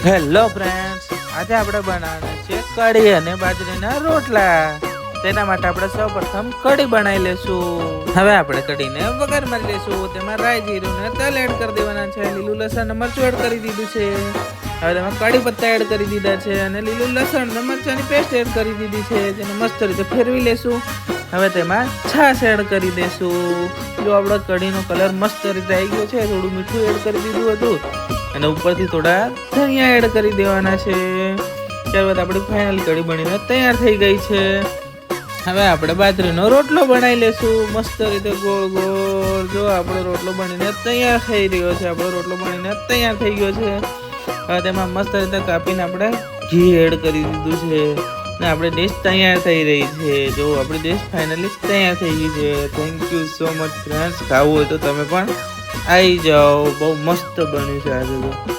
Hello friends, આજે આપણે બનાવવાના છે કઢી અને બાજરીના રોટલા. તેના માટે આપણે સૌપ્રથમ કઢી બનાવી લેશું. હવે આપણે કઢીને વઘાર મારી લેશું. તેમાં રાઈ, જીરું ને તેલ એડ કરી દેવાના છે. લીલું લસણ ને મરચું એડ કરી દીધું છે. હવે તેમાં કઢી પત્તા એડ કરી દીધા છે અને લીલું લસણ ને મરચાની પેસ્ટ એડ કરી દીધી છે. જેને મસ્ત રીતે ફેરવી લેશું. હવે તેમાં છાશ એડ કરી દેશું. જો આપણો કઢીનો કલર મસ્ત રીતે આવી ગયો છે. થોડું મીઠું એડ કરી દીધું હતું અને ઉપરથી થોડા ધનિયા એડ કરી દેવાના છે. ત્યારબાદ આપણી ફાઇનલ કઢી બનીને તૈયાર થઈ ગઈ છે. હવે આપણે બાજરીનો રોટલો બનાવી લેશું મસ્ત રીતે ગોળ ગોળ. જો આપણો રોટલો બનીને તૈયાર થઈ રહ્યો છે. આપણો રોટલો બનીને તૈયાર થઈ ગયો છે. હવે તેમાં મસ્ત રીતે કાપીને આપણે ઘી એડ કરી દીધું છે ને આપણે ડિશ તૈયાર થઈ રહી છે. જો આપણી ડિશ ફાઇનલી તૈયાર થઈ ગઈ છે. Thank you so much friends. ખાવું હોય તો તમે પણ આવી જાઓ. બહુ મસ્ત બન્યું છે આજે તો.